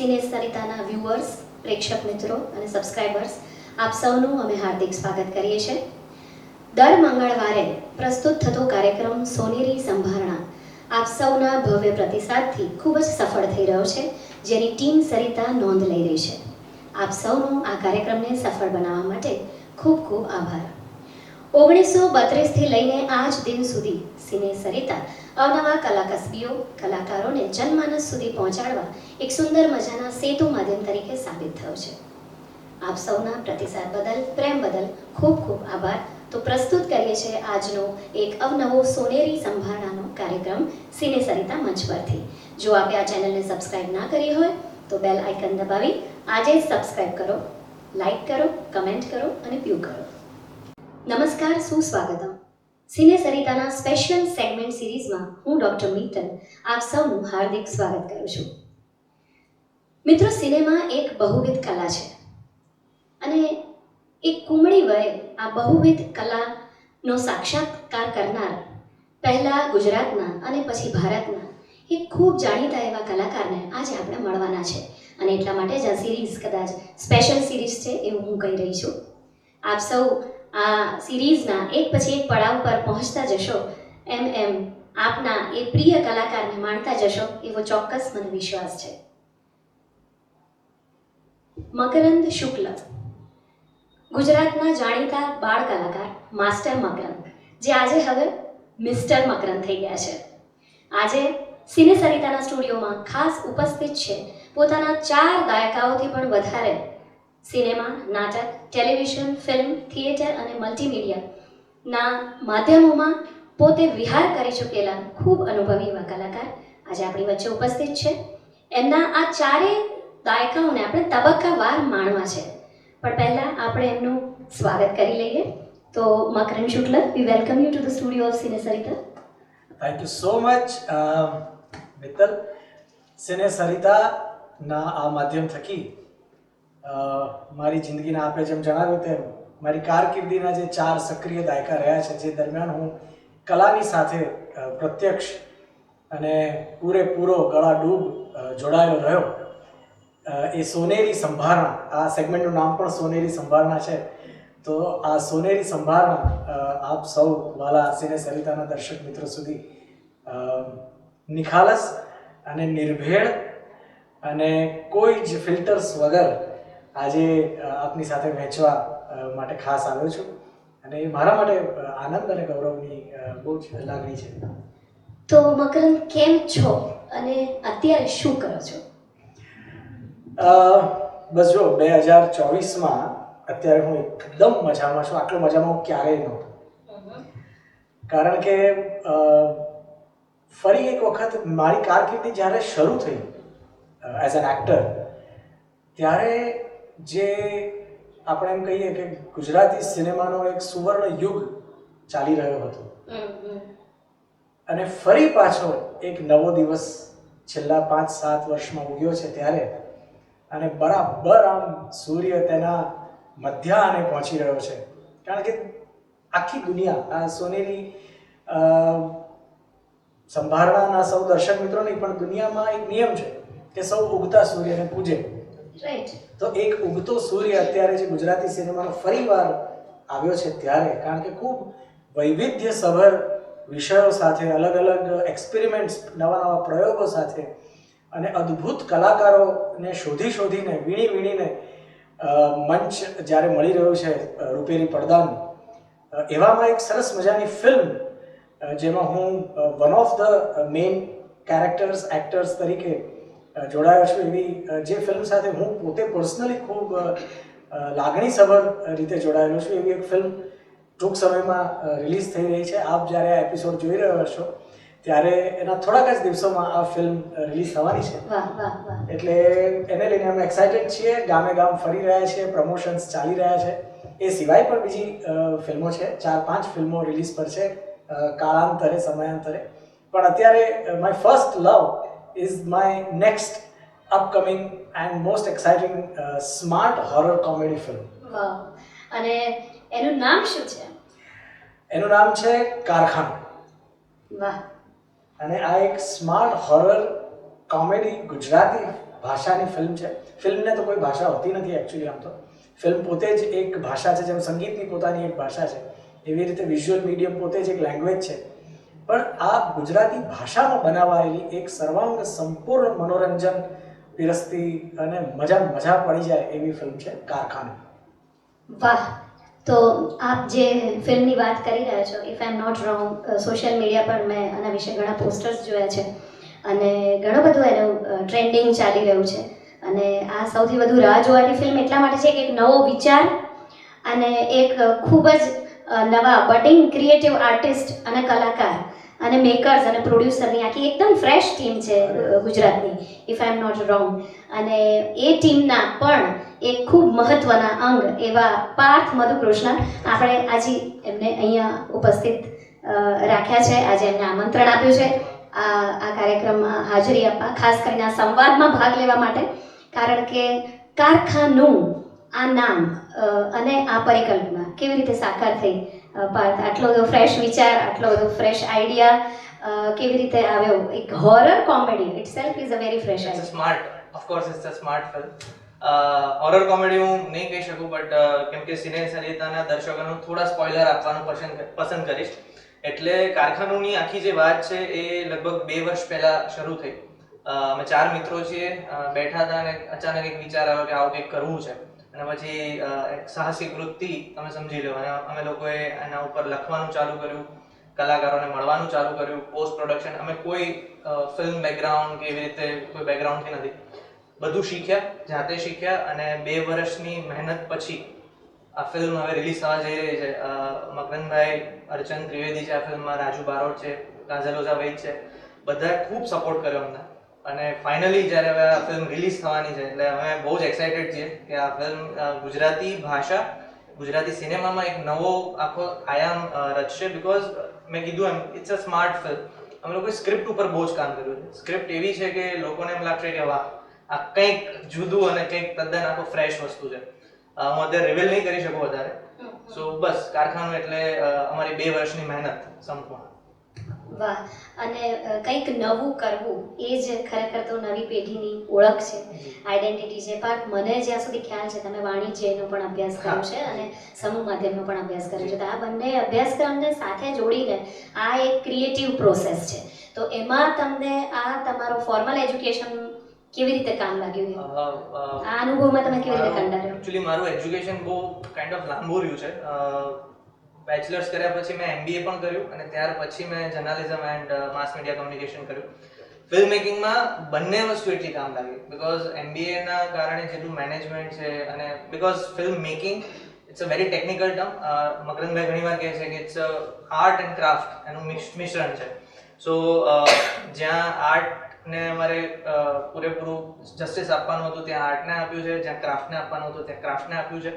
સિને સરિતાના viewers, પ્રેક્ષક મિત્રો અને subscribers આપ સૌનું અમે હાર્દિક સ્વાગત કરીએ છીએ. દર મંગળવારે પ્રસ્તુત થતો કાર્યક્રમ સોનેરી સંભારણા આપ સૌના ભવ્ય પ્રતિસાદથી ખૂબ જ સફળ થઈ રહ્યો છે, જેની ટીમ સરિતા નોંધ લઈ રહી છે. આપ સૌનો આ કાર્યક્રમને સફળ બનાવવા માટે ખૂબ ખૂબ આભાર. 1932થી લઈને આજ દિન સુધી સિને સરિતા અવનવા કલાકસબીઓ કલાકારોને જનમાનસ સુધી પહોંચાડવા એક સુંદર મજાના સેતુ માધ્યમ તરીકે સાબિત થયો છે. આપ સૌના પ્રતિસાદ બદલ, પ્રેમ બદલ ખૂબ ખૂબ આભાર. તો પ્રસ્તુત કરીએ છીએ આજનો એક અવનવો સોનેરી સંભારણાનો કાર્યક્રમ સિને સરિતા મંચ પરથી. જો આપે આ ચેનલને સબસ્ક્રાઇબ ના કરી હોય તો બેલ આઇકન દબાવી આજે જ સબસ્ક્રાઇબ કરો, લાઇક કરો, કમેન્ટ કરો અને વ્યૂ કરો. નમસ્કાર, સુસ્વાગતમ. સિને સરિતાના સ્પેશિયલ સેગમેન્ટ સિરીઝમાં હું ડૉક્ટર મીતલ આપ સૌનું હાર્દિક સ્વાગત કરું છું. મિત્રો, સિનેમા એક બહુવિધ કલા છે અને એક કુમળી વયે આ બહુવિધ કલાનો સાક્ષાત્કાર કરનાર પહેલા ગુજરાતના અને પછી ભારતના એક ખૂબ જાણીતા એવા કલાકારને આજે આપણે મળવાના છે અને એટલા માટે જ આ સિરીઝ કદાચ સ્પેશિયલ સિરીઝ છે એવું હું કહી રહી છું. આપ સૌ આ સિરીઝના એક પછી એક પડાવ પર પહોંચતા જશો એમ આપના એ પ્રિય કલાકારને માણતા જશો એવો ચોક્કસ મને વિશ્વાસ છે. મકરંદ શુક્લ, ગુજરાતના જાણીતા બાળ કલાકાર માસ્ટર મકરંદ, જે આજે હવે મિસ્ટર મકરંદ થઈ ગયા છે, આજે સિને સરિતાના સ્ટુડિયોમાં ખાસ ઉપસ્થિત છે. પોતાના 4 દાયકાઓથી પણ વધારે સિનેમા, નાટક, ટેલિવિઝન, ફિલ્મ, થિયેટર અને મલ્ટીમીડિયાના માધ્યમોમાં પોતે વિહાર કરી ચૂકેલા ખૂબ અનુભવી એવા કલાકાર આજે આપણી વચ્ચે ઉપસ્થિત છે. એમના આ 4 દાયકાઓને આપણે તબક્કાવાર માણવા છે, પણ પહેલાં આપણે એમનું સ્વાગત કરી લઈએ. તો Makarand Shukla, we welcome you to the studio of cine Sarita. Thank you so much Mittal. Cine સરિતાના આ માધ્યમ થકી મારી જિંદગીના આપે જેમ જણાવ્યું તેમ મારી કારકિર્દીના જે 4 સક્રિય દાયકા રહ્યા છે, જે દરમિયાન હું કલાની સાથે પ્રત્યક્ષ અને પૂરેપૂરો ગળાડૂબ જોડાયેલો રહ્યો. એ સોનેરી સંભારણા, આ સેગમેન્ટનું નામ પણ સોનેરી સંભારણા છે. તો આ સોનેરી સંભારણા આપ સૌ વાલા સિને સરિતાના દર્શક મિત્રો સુધી નિખાલસ અને નિર્ભેળ અને કોઈ જ ફિલ્ટર્સ વગર આજે આપની સાથે વહેંચવા માટે ખાસ આવ્યો છું અને એ મારા માટે આનંદ અને ગૌરવની બહુ જ લાગણી છે. તો મકરંદ, કેમ છો અને અત્યારે શું કરો છો? બસ જો 2024માં અત્યારે હું એકદમ મજામાં છું. આટલો મજામાં હું ક્યારેય નહોતો, કારણ કે ફરી એક વખત મારી કારકિર્દી જ્યારે શરૂ થઈ એઝ એન એક્ટર, ત્યારે જે આપણે એમ કહીએ કે ગુજરાતી સિનેમાનો એક સુવર્ણ યુગ ચાલી રહ્યો હતો અને ફરી પાછો એક નવો દિવસ છેલ્લા 5-7 વર્ષમાં ઉગ્યો છે ત્યારે, અને બરાબર આમ સૂર્ય તેના મધ્યાહને પહોંચી રહ્યો છે. કારણ કે આખી દુનિયા આ સોનેરી સંભારણાના સૌ દર્શક મિત્રો નહીં, પણ દુનિયામાં એક નિયમ છે કે સૌ ઉગતા સૂર્યને પૂજે. તો એક ઉગતો સૂર્ય અત્યારે જે ગુજરાતી સિનેમાનો ફરીવાર આવ્યો છે ત્યારે, કારણ કે ખૂબ વૈવિધ્યસભર વિષયો સાથે, અલગ અલગ એક્સપેરિમેન્ટ્સ, નવા પ્રયોગો સાથે અને અદ્ભુત કલાકારોને શોધીને વીણીને મંચ જ્યારે મળી રહ્યું છે રૂપેરી પડદાનું, એવામાં એક સરસ મજાની ફિલ્મ જેમાં હું one of the main characters, actors તરીકે જોડાયો છું, એવી જે ફિલ્મ સાથે હું પોતે પર્સનલી ખૂબ લાગણીસભર રીતે જોડાયેલો છું, એવી એક ફિલ્મ ટૂંક સમયમાં રિલીઝ થઈ રહી છે. આપ જ્યારે આ એપિસોડ જોઈ રહ્યા છો ત્યારે એના થોડાક જ દિવસોમાં આ ફિલ્મ રિલીઝ થવાની છે. એટલે એને લઈને અમે એક્સાઇટેડ છીએ. ગામે ગામ ફરી રહ્યા છીએ, પ્રમોશન્સ ચાલી રહ્યા છે. એ સિવાય પણ બીજી ફિલ્મો છે, 4-5 ફિલ્મો રિલીઝ પર છે કાળાંતરે, સમયાંતરે. પણ અત્યારે my first love is my next upcoming and most exciting smart horror comedy film. અને એનું નામ શું છે? એનું નામ છે કારખાનું. વાહ. અને આ એક સ્માર્ટ હોરર કોમેડી ગુજરાતી ભાષાની ફિલ્મ છે. ફિલ્મને તો કોઈ ભાષા હોતી નથી એકચ્યુઅલી. આમ તો ફિલ્મ પોતે જ એક ભાષા છે, જેમ સંગીતની પોતાની એક ભાષા છે એવી રીતે વિઝ્યુઅલ મીડિયમ પોતે જ એક લેંગ્વેજ છે. પણ આ ગુજરાતી ભાષામાં બનાવાયેલી એક સર્વાંગ સંપૂર્ણ મનોરંજન પીરસતી અને મજા પડી જાય એવી ફિલ્મ છે કારખાનું. વાહ! તો આપ જે ફિલ્મની વાત કરી રહ્યા છો, if I am not wrong, social media પર મેં આના વિશે ઘણા પોસ્ટર્સ જોયા છે અને ઘણું બધું એનું ટ્રેન્ડિંગ ચાલી રહ્યું છે. અને આ સૌથી વધુ રાહ જોવાતી ફિલ્મ એટલા માટે છે કે એક નવો વિચાર અને એક ખૂબ જ નવા બડિંગ ક્રિએટિવ આર્ટિસ્ટ અને કલાકાર અને મેકર્સ અને પ્રોડ્યુસરની આખી એકદમ ફ્રેશ ટીમ છે ગુજરાતની, if I am not wrong. અને એ ટીમના પણ એક ખૂબ મહત્વના અંગ એવા પાર્થ મધુકૃષ્ણ, આપણે આજે એમને અહીંયા ઉપસ્થિત રાખ્યા છે, આજે એમને આમંત્રણ આપ્યું છે આ કાર્યક્રમમાં હાજરી આપવા, ખાસ કરીને આ સંવાદમાં ભાગ લેવા માટે. કારણ કે કારખાનું આ નામ અને આ પરિકલ્પના કેવી રીતે સાકાર થઈ પાર્થ? આટલો બધો ફ્રેશ વિચાર, આટલો બધો ફ્રેશ આઈડિયા કેવી રીતે આવ્યો? એક horror comedy itself is a very fresh idea. Smart, of course it's a smart film. Horror comedy હું નહીં કહી શકું, બટ કેમ કે સિને સરિતાના દર્શકોને થોડા સ્પોઇલર આપવાનું પસંદ કરીશ. એટલે કારખાનુંની આખી જે વાત છે એ લગભગ 2 વર્ષ પહેલા શરૂ થઈ. અમે 4 મિત્રો છીએ, બેઠા હતા અને અચાનક એક વિચાર આવ્યો કે આવું કંઈક કરવું છે. અને પછી એક સાહસિક વૃત્તિ તમે સમજી લો, અને અમે લોકોએ એના ઉપર લખવાનું ચાલુ કર્યું, કલાકારોને મળવાનું ચાલુ કર્યું, પોસ્ટ પ્રોડક્શન. અમે કોઈ ફિલ્મ બેકગ્રાઉન્ડ કે એવી રીતે કોઈ બેકગ્રાઉન્ડથી નથી, બધું શીખ્યા, જાતે શીખ્યા. અને 2 વર્ષની મહેનત પછી આ ફિલ્મ હવે રિલીઝ થવા જઈ રહી છે. મકરંદભાઈ, અર્ચન ત્રિવેદી છે આ ફિલ્મમાં, રાજુ બારોટ છે, કાજલ ઓઝા વૈદ છે, બધાએ ખૂબ સપોર્ટ કર્યો અમને. અને ફાઇનલી જ્યારે હવે આ ફિલ્મ રિલીઝ થવાની છે એટલે અમે બહુ જ એક્સાઇટેડ છીએ કે આ ફિલ્મ ગુજરાતી ભાષા, ગુજરાતી સિનેમામાં એક નવો આખો આયામ રચશે. બિકોઝ મેં કીધું એમ, ઇટ્સ અ સ્માર્ટ ફિલ્મ. અમે લોકોએ સ્ક્રિપ્ટ ઉપર બહુ જ કામ કર્યું છે. સ્ક્રિપ્ટ એવી છે કે લોકોને એમ લાગશે કે વાહ, આ કંઈક જુદું અને કંઈક તદ્દન આખો ફ્રેશ વસ્તુ છે. હું અત્યારે રિવીલ નહીં કરી શકું વધારે. સો બસ, કારખાનું એટલે અમારી 2 વર્ષની મહેનત સંપૂર્ણ. વાહ! અને કંઈક નવું કરવું એ જ ખરેખર તો નવી પેઢીની ઓળખ છે, આઈડેન્ટિટી છે. પાર્થ, મને જ્યાં સુધી ખ્યાલ છે તમે વાણિજ્યનો પણ અભ્યાસ કર્યો છે અને સમૂહ માધ્યમનો પણ અભ્યાસ કર્યો છે. તો આ બંને અભ્યાસક્રમને સાથે જોડીને આ એક ક્રિએટિવ પ્રોસેસ છે. તો એમાં તમને આ તમારો ફોર્મલ એજ્યુકેશન કેવી રીતે કામ લાગ્યું? આ અનુભવમાં તમે કેવી રીતે કંડાર્યો? એકચ્યુઅલી મારું એજ્યુકેશન બહુ કાઇન્ડ ઓફ લાંબુ રહ્યું છે. બેચલર્સ કર્યા પછી મેં MBA પણ કર્યું અને ત્યાર પછી મેં journalism and mass media communication કર્યું. ફિલ્મ મેકિંગમાં બંને વસ્તુ એટલી કામ લાગી, બિકોઝ MBA ના કારણે જેટલું મેનેજમેન્ટ છે, અને because film making it's a very technical term. મકરંદભાઈ ઘણીવાર કહે છે કે ઇટ્સ આર્ટ એન્ડ ક્રાફ્ટ, એનું મિશ્રણ છે. સો જ્યાં આર્ટને અમારે પૂરેપૂરું જસ્ટિસ આપવાનું હતું ત્યાં આર્ટને આપ્યું છે, જ્યાં ક્રાફ્ટને આપવાનું હતું ત્યાં ક્રાફ્ટને આપ્યું છે.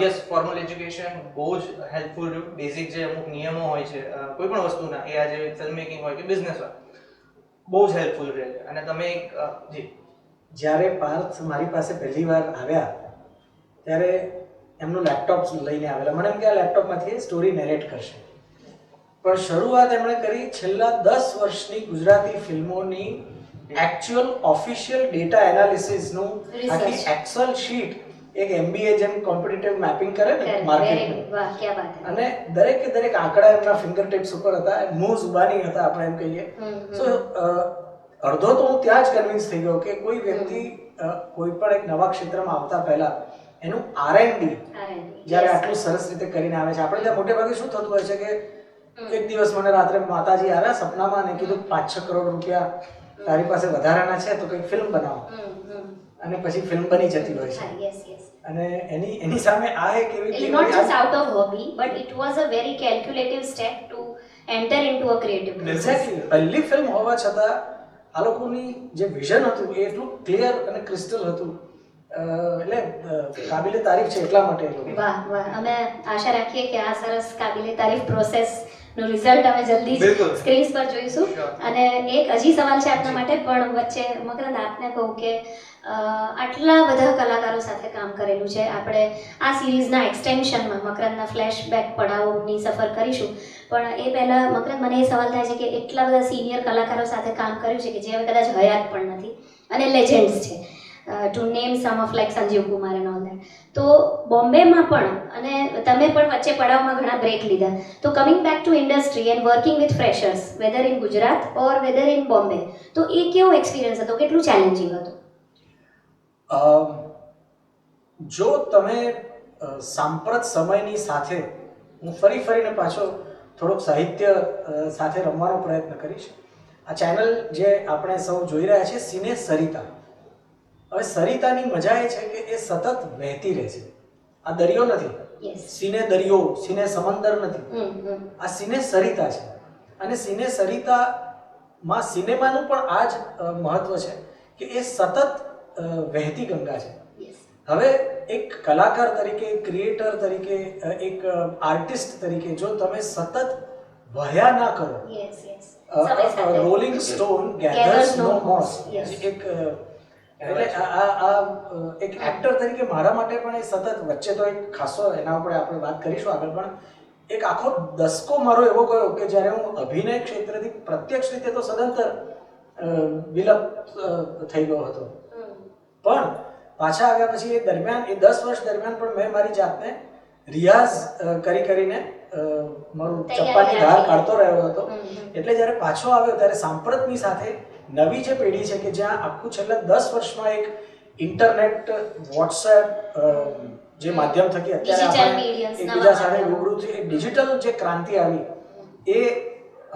યસ, ફોર્મલ એજ્યુકેશન બહુ જ હેલ્પફુલ રહ્યું. બેઝિક જે અમુક નિયમો હોય છે કોઈ પણ વસ્તુના, એ આજે ફિલ્મ મેકિંગ હોય કે બિઝનેસ હોય, બહુ જ હેલ્પફુલ રહે છે. અને તમે એક જ્યારે પાર્થ મારી પાસે પહેલી વાર આવ્યા ત્યારે એમનું લેપટોપ લઈને આવેલા. મને એમ કે આ લેપટોપમાંથી સ્ટોરી નેરેટ કરશે, પણ શરૂઆત એમણે કરી છેલ્લા 10 વર્ષની ગુજરાતી ફિલ્મોની એકચ્યુઅલ ઓફિશિયલ ડેટા એનાલિસિસનું આખી એક્સેલ શીટ, એક MBA જેમ કોમ્પિટિટિવ મેપિંગ કરે ને માર્કેટનું, અને દરેક આંકડા એમના ફિંગર ટિપ્સ ઉપર હતા, મું ઝુબાની હતા આપણે એમ કહીએ. સો અડધો તો હું ત્યાં જ કન્વિન્સ થઈ ગયો કે કોઈ વ્યક્તિ કોઈ પણ એક નવા ક્ષેત્રમાં આવતા પહેલા એનું R&D જ્યારે આટલું સરસ રીતે કરીને આવે છે. આપણે ત્યાં મોટે ભાગે શું થતું હોય છે કે એક દિવસ મને રાત્રે માતાજી આવ્યા સપનામાં અને કીધું 5-6 કરોડ રૂપિયા તારી પાસે વધારાના છે તો કંઈક ફિલ્મ બનાવો, અને પછી ફિલ્મ બની જતી હોય છે. અને એની સામે આ એક એવી It's not just out of hobby, but it was a very calculative step to enter into a creative process. Exactly. પહેલી ફિલ્મ હોવા છતાં આ લોકોની જે વિઝન હતું એ એટલું ક્લિયર અને ક્રિસ્ટલ હતું, એટલે કાબિલે તારીફ છે એટલા માટે. વાહ વાહ! અમે આશા રાખીએ કે આ સરસ કાબિલે તારીફ પ્રોસેસ નું રિઝલ્ટ અમે જલ્દી જ સ્ક્રીન્સ પર જોઈશું. અને એક હજી સવાલ છે આપના માટે, પણ વચ્ચે મકરંદ આપને કહું કે આટલા બધા કલાકારો સાથે કામ કરેલું છે. આપણે આ સિરીઝના એક્સટેન્શનમાં મકરંદના ફ્લેશબેક પડાવોની સફર કરીશું, પણ એ પહેલાં મકરંદ, મને એ સવાલ થાય છે કે એટલા બધા સિનિયર કલાકારો સાથે કામ કર્યું છે કે જે હવે કદાચ હયાત પણ નથી, અને લેજેન્ડ્સ છે, to name some of like Sanjeev Kumar and all that. તો બોમ્બેમાં પણ, અને તમે પણ વચ્ચે પડાવમાં ઘણા બ્રેક લીધા, તો coming back to industry and working with freshers whether in Gujarat or whether in Bombay, તો એ કેવો એક્સપિરિયન્સ હતો, કેટલું ચેલેન્જિંગ હતું? જો તમે સાંપ્રત સમયની સાથે, હું ફરીને પાછો થોડોક સાહિત્ય સાથે રમવાનો પ્રયત્ન કરીશ. આ ચેનલ જે આપણે સૌ જોઈ રહ્યા છીએ, સિને સરિતા. હવે સરિતાની મજા એ છે કે એ સતત વહેતી રહે છે. આ દરિયો નથી, સિને દરિયો, સિને સમંદર નથી, આ સિને સરિતા છે. અને સિને સરિતામાં સિનેમાનું પણ આ જ મહત્વ છે કે એ સતત વહેતી ગંગા છે. હવે એક કલાકાર તરીકે, ક્રિએટર તરીકે, એક આર્ટિસ્ટ તરીકે જો તમે સતત વહ્યા ના કરો, રોલિંગ સ્ટોન ગેધર્સ નો મોસ, એક એટલે આ એક એક્ટર તરીકે મારા માટે પણ એ સતત વચ્ચે તો એક ખાસો એના ઉપર આપણે વાત કરીશું આગળ, પણ એક આખો દસકો મારો એવો ગયો કે જ્યારે હું અભિનય ક્ષેત્રથી પ્રત્યક્ષ રીતે તો સદંતર વિલપ થઈ ગયો હતો, પણ પાછા આવ્યા પછી એ દરમિયાન, એ 10 વર્ષ દરમિયાન પણ મેં મારી જાતને રિયાઝ કરીને મારું ચપ્પાની ધાર કાઢતો રહ્યો હતો. એટલે જ્યારે પાછો આવ્યો ત્યારે સાંપ્રતની સાથે નવી જે પેઢી છે કે જ્યાં આખું છેલ્લા 10 વર્ષમાં એક ઇન્ટરનેટ, વોટ્સએપ જે માધ્યમ થકી અત્યારે આપણે એકબીજા સાથે રૂબરૂ થઈ ડિજિટલ જે ક્રાંતિ આવી, એ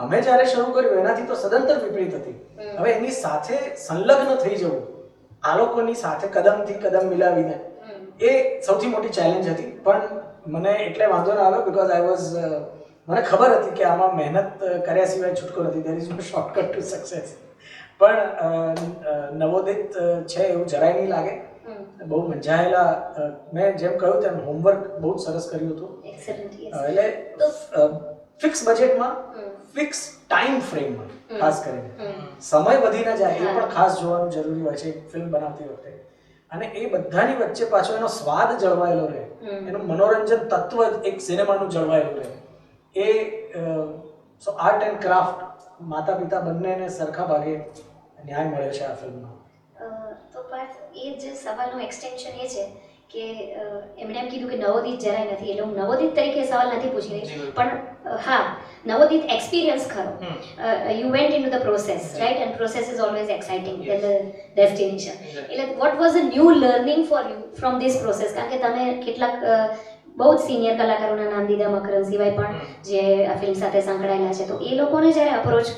અમે જ્યારે શરૂ કર્યું એનાથી તો સદંતર વિપરીત હતી. હવે એની સાથે સંલગ્ન થઈ જવું, આ લોકોની સાથે કદમથી કદમ મિલાવીને, એ સૌથી મોટી ચેલેન્જ હતી. પણ મને એટલે વાંધો ના આવ્યો, બીકોઝ આઈ વોઝ, મને ખબર હતી કે આમાં મહેનત કર્યા સિવાય છૂટકો નથી, there is no shortcut to success. પણ નવોદિત છે એવું જરાય નહીં લાગે. બહુ મજાયેલા, મેં જેમ કહ્યું તેમ હોમવર્ક બહુ જ સરસ કર્યું હતું. એટલે ફિક્સ બજેટમાં, ફિક્સ ટાઈમ ફ્રેમમાં, ખાસ કરીને સમય વધી ના જાય એ પણ ખાસ જોવાનું જરૂરી હોય છે ફિલ્મ બનાવતી વખતે. અને એ બધાની વચ્ચે પાછો એનો સ્વાદ જળવાયેલો રહે, એનું મનોરંજન તત્વ એક સિનેમાનું જળવાયેલું રહે. એ આર્ટ એન્ડ ક્રાફ્ટ માતા પિતા બંનેને સરખા ભાગે ન્યાય મળે છે આ ફિલ્મમાં. તો પાર્થ, એ જ સવાલનું એક્સટેન્શન એ છે કે એમણે એમ કીધું કે નવોદિત જરાય નથી, એટલે હું નવોદિત તરીકે સવાલ નથી પૂછી રહી, પણ હા, નવોદિત એક્સપિરિયન્સ ખરો. You went in to the process, right? And process is always exciting than the destination. એટલે what was a new learning for you from this process? કારણ કે તમે કેટલાક બહુ જ સિનિયર કલાકારોના નામ દીધા, મકરંદ સિવાય પણ, જે આ ફિલ્મ સાથે સંકળાયેલા છે. તો એ લોકોને જ્યારે અપ્રોચ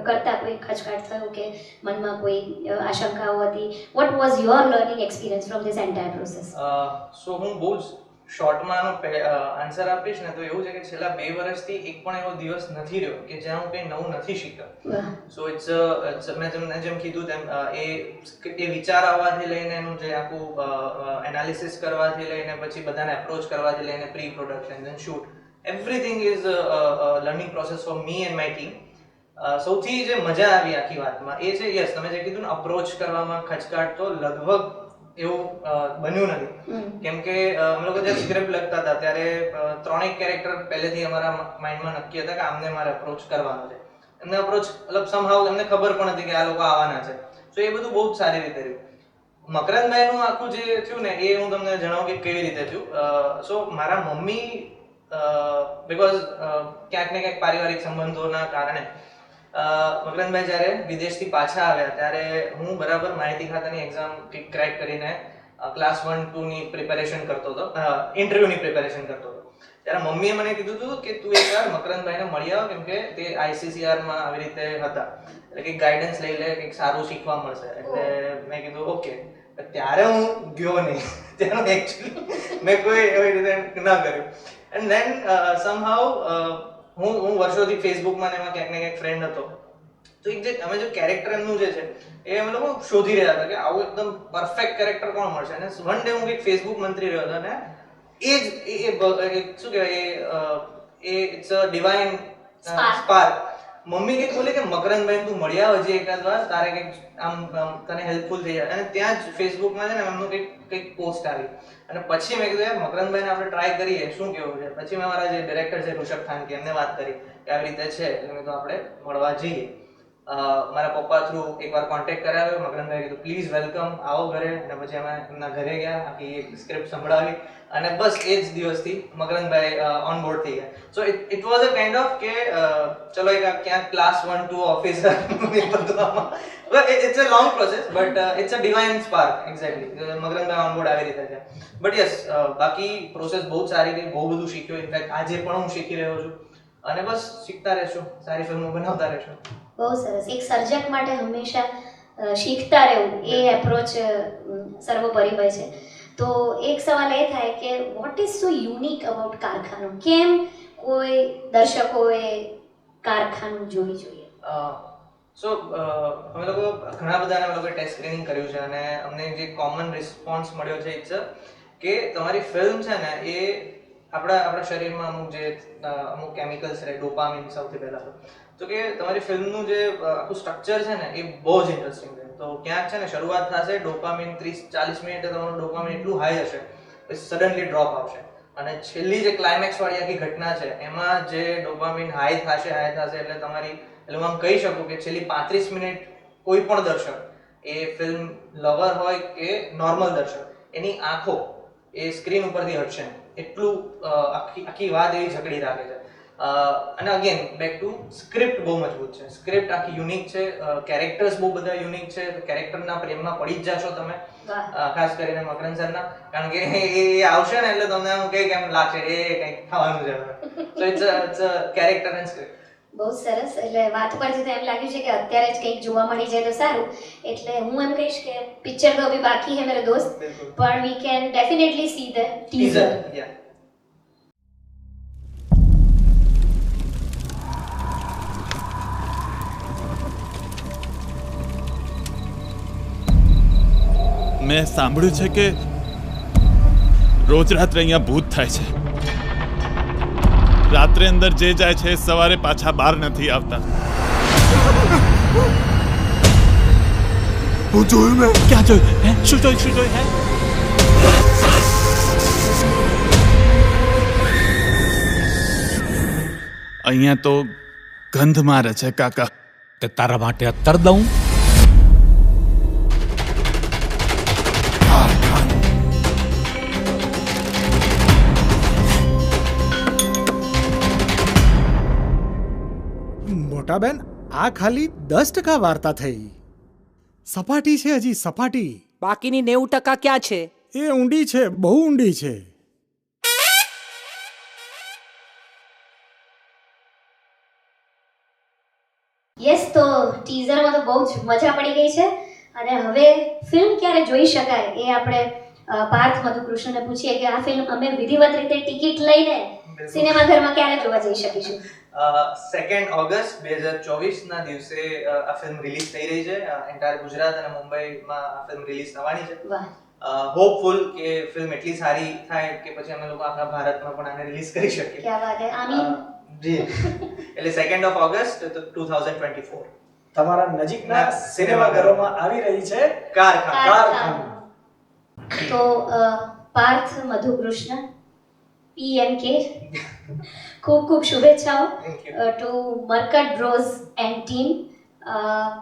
કરતા કોઈ ખચકાટ થયો કે મનમાં કોઈ આશંકાઓ હતી? What was your learning experience from this entire process? So હું બહુ જ શોર્ટમાં આન્સર આપીશ ને, તો એવું છે કે છેલ્લા 2 વર્ષથી એક પણ એવો દિવસ નથી રહ્યો કે જ્યાં હું કંઈ નવું નથી શીખ્યો. સો ઇટ્સ મેં તમને જેમ કીધું તેમ, એ વિચાર આવવાથી લઈને એનું જે આખું એનાલિસિસ કરવાથી લઈને પછી બધાને એપ્રોચ કરવાથી લઈને pre production then shoot, everything is learning process for me and my team. સૌથી જે મજા આવી આખી વાતમાં એ છે, યસ, તમે જે કીધું ને અપ્રોચ કરવામાં ખચકાટ, તો લગભગ એવું બન્યું નથી. કેમ કે અમે લોકો જે સ્ક્રિપ્ટ લખતા હતા ત્યારે 3 કેરેક્ટર પહેલેથી અમારા માઇન્ડમાં નક્કી હતા કે આમને મારે અપ્રોચ કરવાનો છે. એમને અપ્રોચ મતલબ સમહાવ એમને ખબર પણ હતી કે આ લોકો આવવાના છે. સો એ બધું બહુ જ સારી રીતે રહ્યું. મકરંદભાઈનું આખું જે થયું ને, એ હું તમને જણાવું કે કેવી રીતે થયું. સો મારા મમ્મી, બીકોઝ ક્યાંક ને ક્યાંક પારિવારિક સંબંધોના કારણે મકરંદભાઈ જ્યારે વિદેશથી પાછા આવ્યા ત્યારે હું બરાબર માહિતી ખાતાની એક્ઝામ ક્રેક કરીને ક્લાસ 1-2 ની પ્રિપેરેશન કરતો હતો, ઇન્ટરવ્યુની પ્રિપેરેશન કરતો હતો. ત્યારે મમ્મીએ મને કીધું હતું કે તું એકવાર મકરંદભાઈને મળી આવ, કેમ કે તે ICCR-માં આવી રીતે હતા, એટલે કે ગાઈડન્સ લઈ લે, કંઈક સારું શીખવા મળશે. એટલે મેં કીધું ઓકે. ત્યારે હું ગયો નહીં, ત્યારે એકચ્યુઅલી મેં કોઈ એવી રીતે ના કર્યું. એન્ડ ધેન સમહાઉ હું વર્ષોથી ફેસબુકમાં ને એમાં ક્યાંક ને ક્યાંક ફ્રેન્ડ હતો, તો એક જે અમે જે કેરેક્ટર એમનું જે છે એ અમે લોકો શોધી રહ્યા હતા કે આવું એકદમ પરફેક્ટ કેરેક્ટર કોણ મળશે. અને વન ડે હું કંઈક ફેસબુક મંત્રી રહ્યો હતો, અને એ જ શું કહેવાય, એ it's a divine spark. Mummy કંઈક બોલી કે મકરંદભાઈ તું મળી આવ હજી એકાદ વાર, તારે કંઈક આમ તને હેલ્પફુલ થઈ જાય. અને ત્યાં જ ફેસબુકમાં છે ને એમનું કંઈક પોસ્ટ આવી, અને પછી મેં કીધું યાર મકરંદભાઈને આપણે ટ્રાય કરીએ, શું કેવું છે. પછી મેં મારા જે ડિરેક્ટર છે ઋષભ ખાનકી, એમને વાત કરી કે આવી રીતે છે, એટલે મેં તો આપણે મળવા જઈએ. મારા પપ્પા થ્રુ એકવાર કોન્ટેક્ટ કરાવ્યો, મકરંદભાઈ કીધું પ્લીઝ વેલકમ, આવો ઘરે, અને પછી અમે એમના ઘરે ગયા, આખી એક સ્ક્રિપ્ટ સંભળાવી, અને બસ એ જ દિવસથી મકરંદભાઈ ઓન બોર્ડ થઈ ગયા. So it was a kind of કે ચલો એક ક્યાંક class 1 to officer it's a long process but it's a divine spark. Exactly મકરંદભાઈ ઓન બોર્ડ આવી રીતે છે. બટ યસ, બાકી પ્રોસેસ બહુ જ સારી રહી, બહુ બધું શીખ્યો. ઇનફેક્ટ આજે પણ હું શીખી રહ્યો છું, અને બસ શીખતા રહેશું, સારી ફિલ્મો બનાવતા રહેશું. બહુ સરસ. એક સર્જક માટે હંમેશા શીખતા રહેવું એ એપ્રોચ સર્વોપરી હોય છે. તો એક સવાલ એ થાય કે what is so unique about કારખાનું? કેમ કોઈ દર્શકોએ કારખાનું જોવી જોઈએ? સો અમે લોકો ઘણા બધાને અમે લોકોએ ટેસ્ટ સ્ક્રીનિંગ કર્યું છે, અને અમને જે કોમન રિસ્પોન્સ મળ્યો છે ઇટ્સ કે તમારી ફિલ્મ છે ને એ આપણા શરીરમાં અમુક કેમિકલ્સ રહે, ડોપામિન સૌથી પહેલા તો કે તમારી ફિલ્મનું જે આખું સ્ટ્રક્ચર છે ને એ બહુ જ ઇન્ટરેસ્ટિંગ છે. તો ક્યાંક છે ને શરૂઆત થશે, ડોપામિન 30-40 મિનિટે તમારું ડોપામિન એટલું હાઈ હશે, પછી સડનલી ડ્રોપ આવશે, અને છેલ્લી જે ક્લાઇમેક્સ વાળી આખી ઘટના છે એમાં જે ડોપામિન હાઈ થશે એટલે તમારી, એટલે હું આમ કહી શકું કે છેલ્લી 35 મિનિટ કોઈ પણ દર્શક, એ ફિલ્મ લવર હોય કે નોર્મલ દર્શક, એની આંખો એ સ્ક્રીન ઉપરથી હટશે, એટલું આખી વાત એવી જકડી રાખે છે. અને અગેન બેક ટુ સ્ક્રિપ્ટ બહુ મજબૂત છે, સ્ક્રિપ્ટ આખી યુનિક છે, કેરેક્ટર્સ બહુ બધા યુનિક છે, કેરેક્ટરના પ્રેમમાં પડી જ જશો તમે, ખાસ કરીને મકરંદ સરના, કારણ કે એ આવશે ને એટલે તમને આમ કંઈક એમ લાગશે એ કંઈક થવાનું છે. So it's a character and script. બહુ સરસ. એટલે વાત પરથી તો એમ લાગ્યું છે કે અત્યારે જ કંઈક જોવા મળી જાય તો સારું. એટલે હું એમ કહીશ કે પિક્ચર તો અભી બાકી હે મેરે દોસ્ત, પણ we can definitely see the teaser. મેં સાંભળ્યું છે કે રોજ રાત્રે અહીંયા ભૂત થાય છે. રાત્રે અંદર જે જાય છે સવારે પાછા બહાર નથી આવતા. હું જોયું, મેં ક્યાં જોયું? હે, શું જોયું હે? અહીંયા તો ગંધ મારે છે કાકા. તે તારા માટે અત્તર દઉં? મોટાબેન, આ ખાલી 10% વાર્તા થઈ. સપાટી છે હજી, સપાટી. બાકીની 90% ક્યાં છે? એ ઊંડી છે, બહુ ઊંડી છે. યસ, તો ટીઝરમાં તો બહુ જ મજા પડી ગઈ છે, અને હવે ફિલ્મ ક્યારે જોઈ શકાય એ આપણે પાર્થ મધુકૃષ્ણને પૂછીએ કે આ ફિલ્મ અમે વિધિવત રીતે ટિકિટ લઈને સિનેમાઘરમાં ક્યારે જોવા જઈ શકીશું? 2 ઓગસ્ટ 2024 ના દિવસે આ ફિલ્મ રિલીઝ થઈ રહી છે. એન્ટાયર ગુજરાત અને મુંબઈમાં આ ફિલ્મ રિલીઝ થવાની છે. વાહ. હોપફુલ કે ફિલ્મ એટલી સારી થાય કે પછી અમે લોકો આખા ભારતમાં પણ આને રિલીઝ કરી શકીએ. ક્યા વાત હે, આમીન. જી. એટલે 2 ઓગસ્ટ 2024 તમારા નજીકના સિનેમાઘરોમાં આવી રહી છે કારખાનું. તો પાર્થ મધુકૃષ્ણ PMK, ખૂબ ખૂબ શુભેચ્છાઓ ટુ મરકટ બ્રોઝ એન્ડ ટીમ.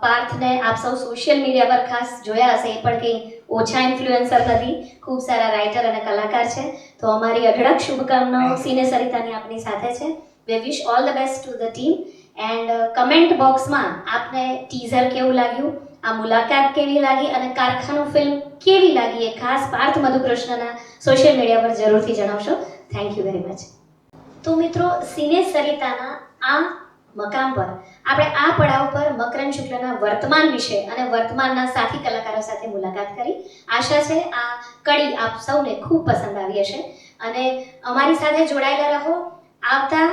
પાર્થને આપ સૌ સોશિયલ મીડિયા પર ખાસ જોયા હશે, એ પણ કંઈ ઓછા ઇન્ફ્લુએન્સર નથી, ખૂબ સારા રાઇટર અને કલાકાર છે. તો અમારી અઢળક શુભકામનાઓ સિને સરિતાની આપની સાથે છે. We wish all the best to the team, and comment બોક્સમાં આપને ટીઝર કેવું લાગ્યું, આ મુલાકાત કેવી લાગી, અને કારખાનું ફિલ્મ કેવી લાગી એ ખાસ પાર્થ મધુકૃષ્ણના સોશિયલ મીડિયા પર જરૂરથી જણાવશો. Thank you very much. તો મિત્રો, સિને સરિતાના આ મકામ પર આપણે આ પડાવ પર મકરંદ શુક્લના વર્તમાન વિશે અને વર્તમાનના સાથી કલાકારો સાથે મુલાકાત કરી. આશા છે આ કડી આપ સૌને ખૂબ પસંદ આવી હશે, અને અમારી સાથે જોડાયેલા રહો. આવતા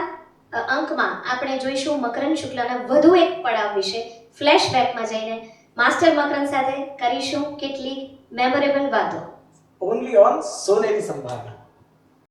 અંકમાં આપણે જોઈશું મકરંદ શુક્લના વધુ એક પડાવ વિશે. ફ્લેશબેકમાં જઈને માસ્ટર મકરંદ સાથે કરીશું કેટલીક મેમોરેબલ વાતો. ઓનલી ઓન સોનેરી સંભાવના.